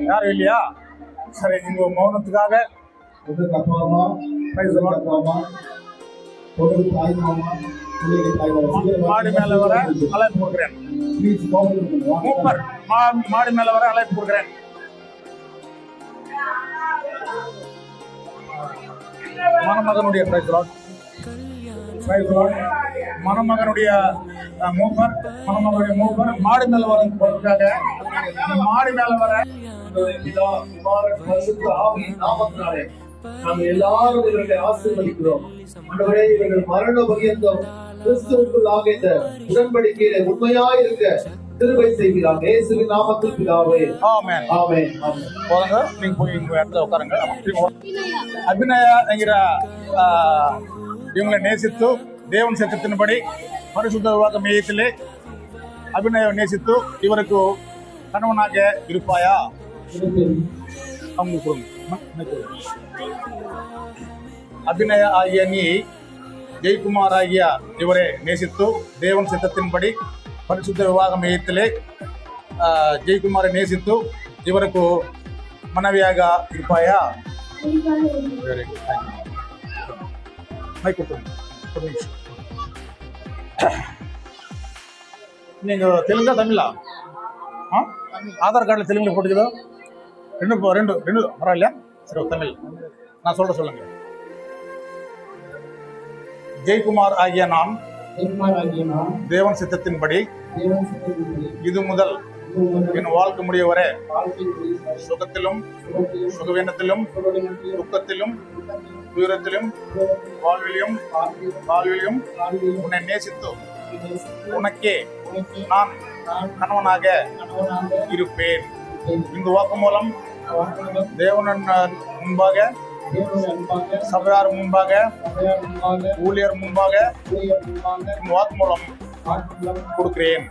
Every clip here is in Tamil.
யாரும் இல்லையா? சரி, நீங்க மௌனத்துக்காக உங்களுக்கு அப்பா அம்மா, அப்பா அம்மா, உங்களுக்கு தாய் மாமா, பிள்ளைக்கு தாய் மாமா, மாடி மேல வர அழைப்பு கொடுக்குறேன். ப்ளீஸ் கோஆபரேட் பண்ணுங்க. மூப்பர் மாடி மேல வர அழைப்பு கொடுக்குறேன். மணமகனுடைய மணமகனுடைய மூப்பர் மாடி மேல வரதுக்காக மாடி மேல வர நாமத்தினாலே நாங்கள் எல்லாரும் இவர்களை ஆசீர்வதிக்கிறோம். ஆண்டவரே, இவர்கள் மரண பரியந்தம் கிறிஸ்துவுக்குள்ளாக இந்த உடன்படிக்கையில உண்மையாய் இருக்க கிருபை செய்கிறார். இயேசுவின் நாமத்தில் பிதாவே, ஆமென். ஆமென். ஆமென். போங்க, நீங்க போய் இங்க இடத்துல உட்காருங்க. அபிநயா என்கிற இவங்களை நேசித்து தேவன் சட்டத்தின்படி பரிசுத்த விவாக மையத்திலே அபிநய நேசித்து இவருக்கு கணவனாக இருப்பாயா? அவங்களுக்கு அபிநய ஆகிய நீ ஜெயக்குமார் ஆகிய இவரை நேசித்து தேவன் சித்தத்தின்படி பரிசுத்த விவாக மையத்திலே ஜெயக்குமாரை நேசித்து இவருக்கு மனைவியாக இருப்பாயா? Very good. நீங்க தெலுங்கா தமிழா? ஆதார் கார்டில் தெலுங்குல போட்டுக்குதோ? ரெண்டு பரவாயில்லையா? சரி, தமிழ் நான் சொல்லுங்க. ஜெயக்குமார் ஆகிய நான் தேவன் சித்தத்தின்படி இது முதல் என் வாழ்க்கை முடிய வரை சுகத்திலும் சுகவீனத்திலும் துக்கத்திலும் துயரத்திலும் வாழ்விலும் உன்னை நேசித்து உனக்கே நான் கணவனாக இருப்பேன். இந்த வாக்கு மூலம் தேவன் முன்பாக, சபையார் முன்பாக, ஊழியர் முன்பாக இந்த வாக்கு மூலம் கொடுக்கிறேன்.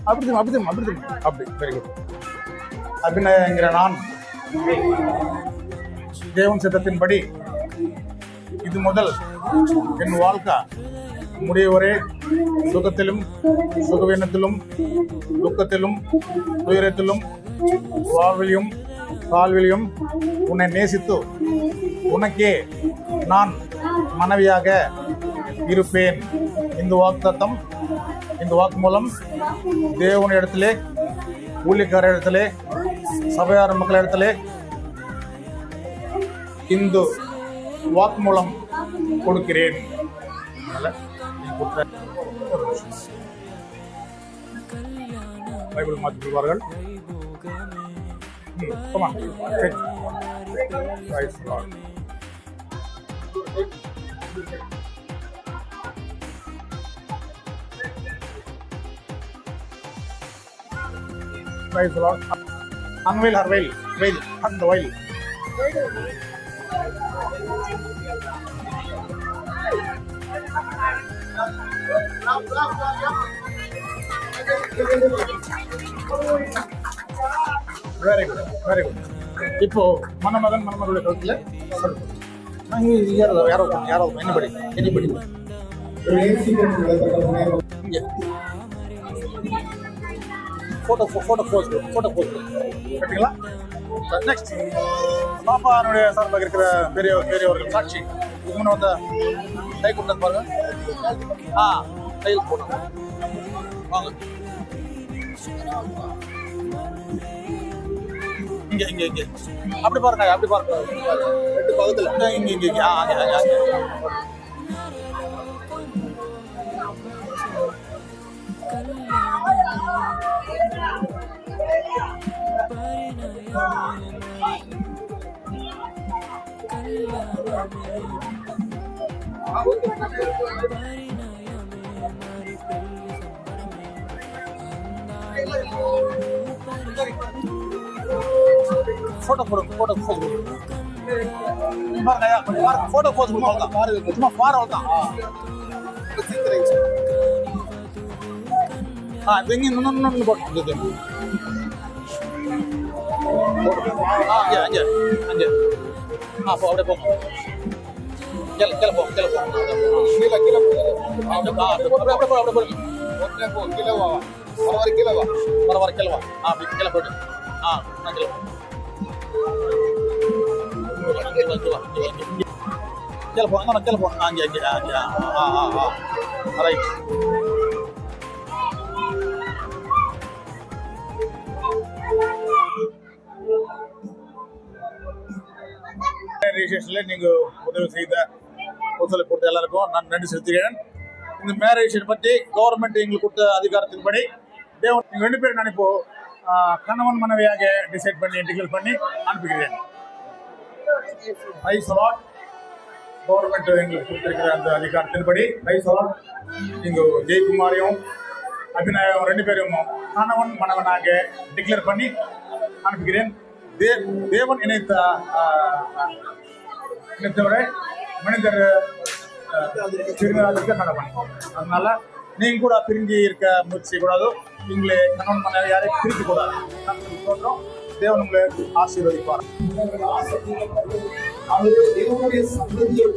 அப்படி வெரி குட். அபிநய என்கிற நான் தேவன் சித்தத்தின்படி இது முதல் என் வாழ்க்கை முடியவரே சுகத்திலும் சுகவீனத்திலும் துக்கத்திலும் துயரத்திலும் வாழ்விலும் உன்னை நேசித்து உனக்கே நான் மனைவியாக இருப்பேன். இந்த வாக்குத்தத்தம், இந்த வாக்கு மூலம் தேவன் இடத்திலே, ஊழியக்கார இடத்திலே, சபையார் மக்கள் இடத்திலே இந்த வாக்கு மூலம் கொடுக்கிறேன். பைபிள் மாற்றி கொள்வார்கள். Praise the Lord. Unveil her veil. Veil. Hug the veil. Very good. Very good. இப்போ மணமகன் மணமகளுடைய கருத்துல யாரோ anybody. Photo pose கட்டிங்களா? நெக்ஸ்ட் பாப்பானுடைய சார்பாக இருக்கிற பெரியவர்கள் சாட்சி முன்ன வந்த கை கொடுத்தது பாருங்க. கையில் போடுங்க. வாங்க இங்க அப்படி பாருங்க. ரெண்டு பக்கத்துல இங்க போட்டோ போடுங்க. போட்டோ போஸ் பாருங்க. சும்மா ஃபார் அவ்வளோதான். இன்னொன்னு போட்டு அங்கே அப்போ அப்படியே போங்க. கீழே போங்க. கீழே நீங்க உதவி செய்த ஒத்துழைப்பு கொடுத்த எல்லாருக்கும் நான் நன்றி செலுத்துகிறேன். இந்த மேரேஜ் பற்றி கவர்மெண்ட் எங்களுக்கு கொடுத்த அதிகாரத்தின்படி தேவன் நீங்க 2 பேரும் நான் இப்போ கணவன் மனைவியாக டிசைட் பண்ணி டிக்ளேர் பண்ணி அனுப்புகிறேன். கவர்மெண்ட் எங்களுக்கு கொடுத்திருக்கிற அந்த அதிகாரத்தின்படி நீங்க ஜெயக்குமாரையும் அபிநயம் 2 பேரும் கணவன் மனைவனாக டிக்ளேர் பண்ணி அனுப்புகிறேன். தேவன் இணைத்தவரை மனிதர் நடப்பாங்க. அதனால நீங்க கூட பிரிஞ்சு இருக்க முயற்சி செய்யக்கூடாது. நீங்களே கணவன் மனைவி யாரையும் பிரிக்க கூடாது. சொல்றோம். தேவன் உங்களை ஆசீர்வதிப்பார். தேவனுடைய சந்ததியை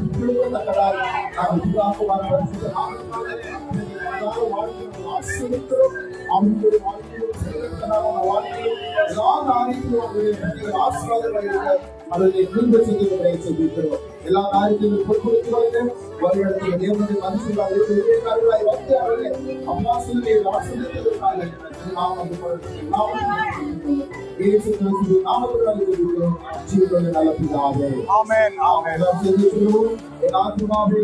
எல்லா காரியத்தையும் பொறுப்படுத்துவார்கள். வருடத்தில் தேவனுடைய மனுஷர்களாக வந்து அவர்கள் அம்மா சொல்லி ஆசிரியர்களுக்காக ஆமென் ஆமென். என் ஆத்துமாவே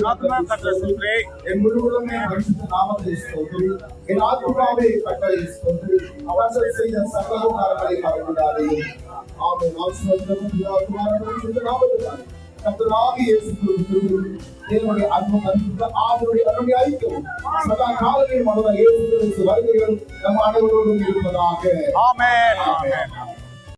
என் முழுவதுமே நாமத்தை ஸ்தோத்திரி. என் ஆத்துமாவே கட்டளை ஸ்தோத்திரி. அவர்கள் செய்த சகல காரியங்களை மறந்துவிடாதே. ஆமென். நாமத்தினால் கர்த்தராகிய இயேசு கிறிஸ்துவின் தேவனுடைய அன்பும் ஆண்டவருடைய அருமை ஐக்கியமும் சதா காலங்களிலும் இயேசு கிறிஸ்து வருகைகள் நம் அனைவரோடும் இருப்பதாக. ஆமென் ஆமென்.